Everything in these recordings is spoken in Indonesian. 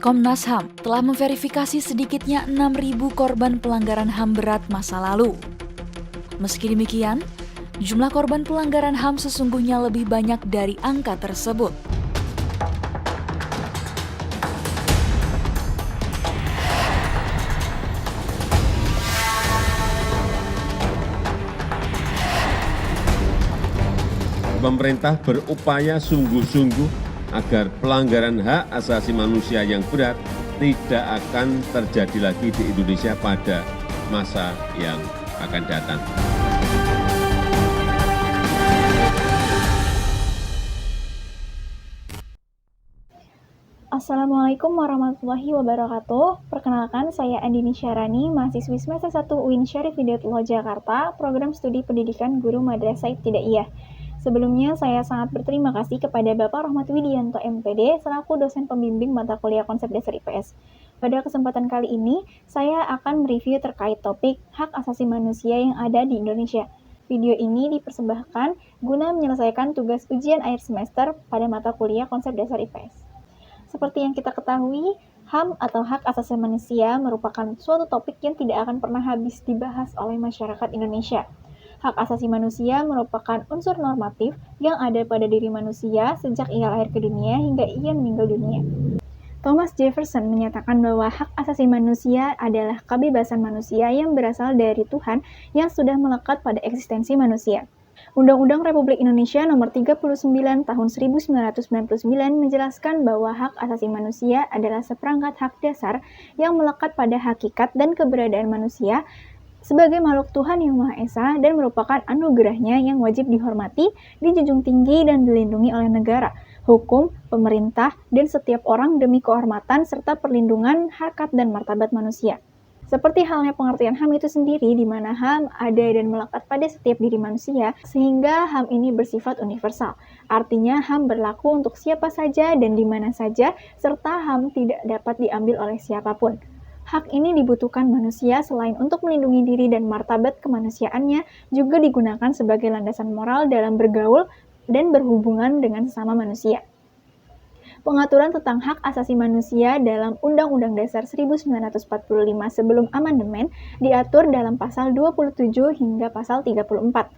Komnas HAM telah memverifikasi sedikitnya 6.000 korban pelanggaran HAM berat masa lalu. Meski demikian, jumlah korban pelanggaran HAM sesungguhnya lebih banyak dari angka tersebut. Pemerintah berupaya sungguh-sungguh agar pelanggaran hak asasi manusia yang berat tidak akan terjadi lagi di Indonesia pada masa yang akan datang. Assalamualaikum warahmatullahi wabarakatuh. Perkenalkan, saya Andini Syarani, mahasiswi semester 1 UIN Syarif Hidayatullah Jakarta, program studi pendidikan guru madrasah ibtidaiyah. Sebelumnya, saya sangat berterima kasih kepada Bapak Rahmat Widianto MPD selaku dosen pembimbing mata kuliah konsep dasar IPS. Pada kesempatan kali ini, saya akan mereview terkait topik hak asasi manusia yang ada di Indonesia. Video ini dipersembahkan guna menyelesaikan tugas ujian akhir semester pada mata kuliah konsep dasar IPS. Seperti yang kita ketahui, HAM atau hak asasi manusia merupakan suatu topik yang tidak akan pernah habis dibahas oleh masyarakat Indonesia. Hak asasi manusia merupakan unsur normatif yang ada pada diri manusia sejak ia lahir ke dunia hingga ia meninggal dunia. Thomas Jefferson menyatakan bahwa hak asasi manusia adalah kebebasan manusia yang berasal dari Tuhan yang sudah melekat pada eksistensi manusia. Undang-Undang Republik Indonesia Nomor 39 Tahun 1999 menjelaskan bahwa hak asasi manusia adalah seperangkat hak dasar yang melekat pada hakikat dan keberadaan manusia sebagai makhluk Tuhan yang Maha Esa dan merupakan anugerahnya yang wajib dihormati, dijunjung tinggi dan dilindungi oleh negara, hukum, pemerintah, dan setiap orang demi kehormatan serta perlindungan harkat dan martabat manusia. Seperti halnya pengertian HAM itu sendiri, di mana HAM ada dan melekat pada setiap diri manusia, sehingga HAM ini bersifat universal. Artinya HAM berlaku untuk siapa saja dan di mana saja, serta HAM tidak dapat diambil oleh siapapun. Hak ini dibutuhkan manusia selain untuk melindungi diri dan martabat kemanusiaannya, juga digunakan sebagai landasan moral dalam bergaul dan berhubungan dengan sesama manusia. Pengaturan tentang hak asasi manusia dalam Undang-Undang Dasar 1945 sebelum amandemen diatur dalam pasal 27 hingga pasal 34.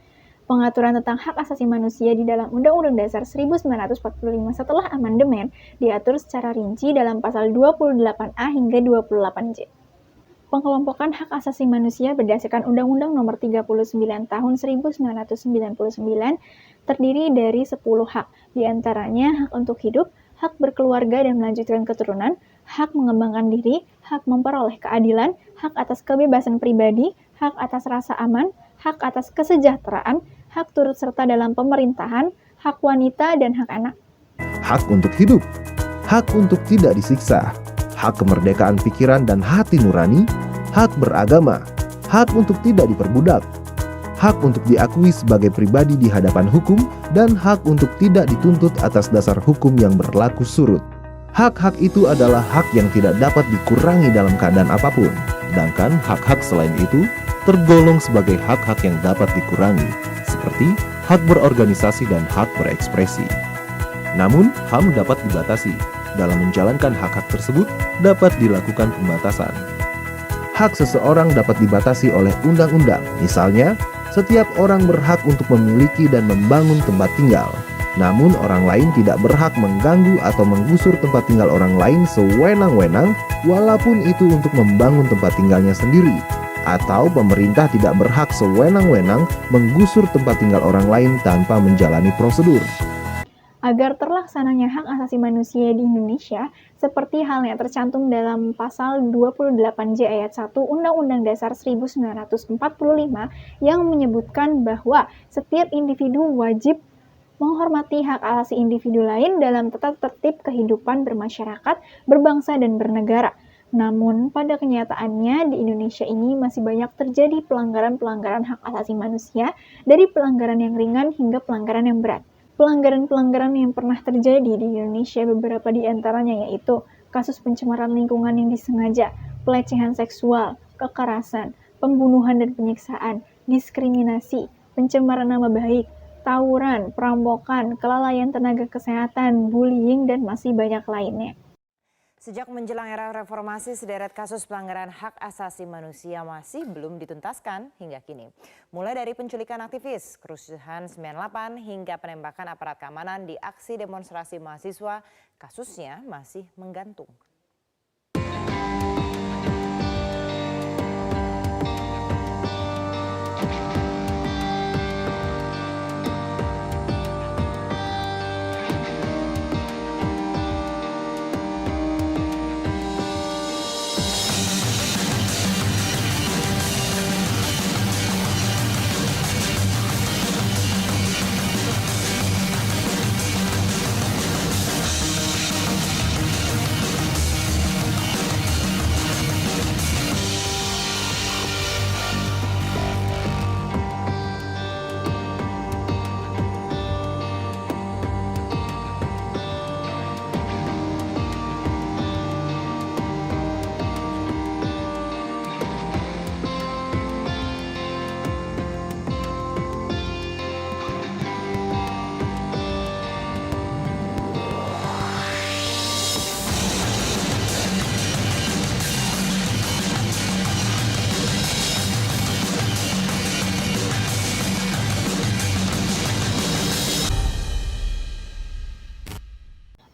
Pengaturan tentang hak asasi manusia di dalam Undang-Undang Dasar 1945 setelah amandemen diatur secara rinci dalam pasal 28A hingga 28J. Pengelompokan hak asasi manusia berdasarkan Undang-Undang Nomor 39 Tahun 1999 terdiri dari 10 hak, diantaranya hak untuk hidup, hak berkeluarga dan melanjutkan keturunan, hak mengembangkan diri, hak memperoleh keadilan, hak atas kebebasan pribadi, hak atas rasa aman, hak atas kesejahteraan, hak turut serta dalam pemerintahan, hak wanita, dan hak anak. Hak untuk hidup, hak untuk tidak disiksa, hak kemerdekaan pikiran dan hati nurani, hak beragama, hak untuk tidak diperbudak, hak untuk diakui sebagai pribadi di hadapan hukum, dan hak untuk tidak dituntut atas dasar hukum yang berlaku surut. Hak-hak itu adalah hak yang tidak dapat dikurangi dalam keadaan apapun, sedangkan hak-hak selain itu tergolong sebagai hak-hak yang dapat dikurangi, seperti hak berorganisasi dan hak berekspresi. Namun, HAM dapat dibatasi. Dalam menjalankan hak-hak tersebut, dapat dilakukan pembatasan. Hak seseorang dapat dibatasi oleh undang-undang. Misalnya, setiap orang berhak untuk memiliki dan membangun tempat tinggal. Namun, orang lain tidak berhak mengganggu atau menggusur tempat tinggal orang lain sewenang-wenang, walaupun itu untuk membangun tempat tinggalnya sendiri. Atau pemerintah tidak berhak sewenang-wenang menggusur tempat tinggal orang lain tanpa menjalani prosedur. Agar terlaksananya hak asasi manusia di Indonesia, seperti halnya tercantum dalam pasal 28J ayat 1 Undang-Undang Dasar 1945 yang menyebutkan bahwa setiap individu wajib menghormati hak asasi individu lain dalam tata tertib kehidupan bermasyarakat, berbangsa, dan bernegara. Namun, pada kenyataannya di Indonesia ini masih banyak terjadi pelanggaran-pelanggaran hak asasi manusia, dari pelanggaran yang ringan hingga pelanggaran yang berat. Pelanggaran-pelanggaran yang pernah terjadi di Indonesia beberapa di antaranya yaitu kasus pencemaran lingkungan yang disengaja, pelecehan seksual, kekerasan, pembunuhan dan penyiksaan, diskriminasi, pencemaran nama baik, tawuran, perampokan, kelalaian tenaga kesehatan, bullying, dan masih banyak lainnya. Sejak menjelang era reformasi, sederet kasus pelanggaran hak asasi manusia masih belum dituntaskan hingga kini. Mulai dari penculikan aktivis, kerusuhan 98 hingga penembakan aparat keamanan di aksi demonstrasi mahasiswa, kasusnya masih menggantung.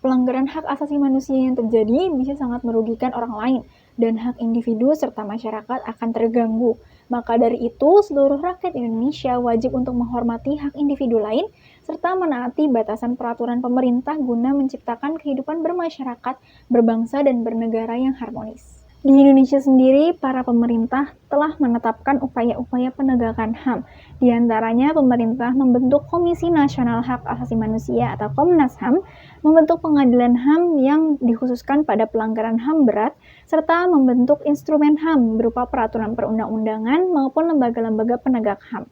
Pelanggaran hak asasi manusia yang terjadi bisa sangat merugikan orang lain, dan hak individu serta masyarakat akan terganggu. Maka dari itu, seluruh rakyat Indonesia wajib untuk menghormati hak individu lain, serta menaati batasan peraturan pemerintah guna menciptakan kehidupan bermasyarakat, berbangsa, dan bernegara yang harmonis. Di Indonesia sendiri, para pemerintah telah menetapkan upaya-upaya penegakan HAM. Di antaranya, pemerintah membentuk Komisi Nasional Hak Asasi Manusia atau Komnas HAM, membentuk pengadilan HAM yang dikhususkan pada pelanggaran HAM berat, serta membentuk instrumen HAM berupa peraturan perundang-undangan maupun lembaga-lembaga penegak HAM.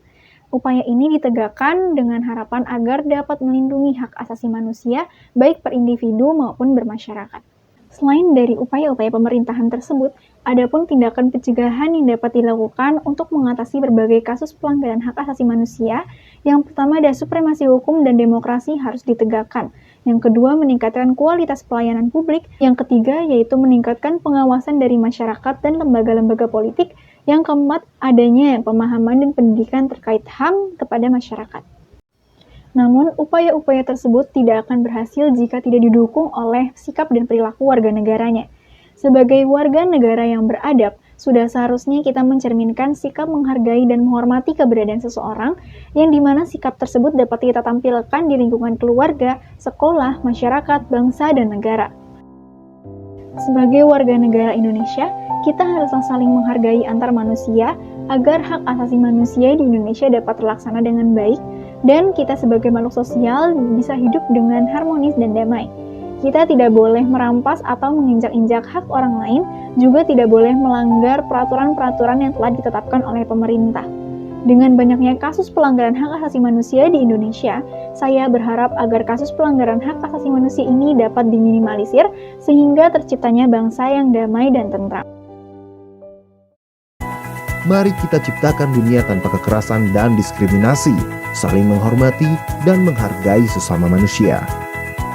Upaya ini ditegakkan dengan harapan agar dapat melindungi hak asasi manusia baik per individu maupun bermasyarakat. Selain dari upaya-upaya pemerintahan tersebut, ada pun tindakan pencegahan yang dapat dilakukan untuk mengatasi berbagai kasus pelanggaran hak asasi manusia. Yang pertama ada supremasi hukum dan demokrasi harus ditegakkan. Yang kedua, meningkatkan kualitas pelayanan publik. Yang ketiga, yaitu meningkatkan pengawasan dari masyarakat dan lembaga-lembaga politik. Yang keempat, adanya pemahaman dan pendidikan terkait HAM kepada masyarakat. Namun, upaya-upaya tersebut tidak akan berhasil jika tidak didukung oleh sikap dan perilaku warga negaranya. Sebagai warga negara yang beradab, sudah seharusnya kita mencerminkan sikap menghargai dan menghormati keberadaan seseorang, yang dimana sikap tersebut dapat kita tampilkan di lingkungan keluarga, sekolah, masyarakat, bangsa, dan negara. Sebagai warga negara Indonesia, kita harus saling menghargai antar manusia agar hak asasi manusia di Indonesia dapat terlaksana dengan baik, dan kita sebagai makhluk sosial bisa hidup dengan harmonis dan damai. Kita tidak boleh merampas atau menginjak-injak hak orang lain, juga tidak boleh melanggar peraturan-peraturan yang telah ditetapkan oleh pemerintah. Dengan banyaknya kasus pelanggaran hak asasi manusia di Indonesia, saya berharap agar kasus pelanggaran hak asasi manusia ini dapat diminimalisir sehingga terciptanya bangsa yang damai dan tentram. Mari kita ciptakan dunia tanpa kekerasan dan diskriminasi, saling menghormati dan menghargai sesama manusia.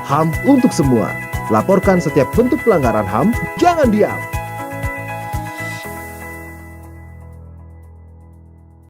HAM untuk semua. Laporkan setiap bentuk pelanggaran HAM, jangan diam.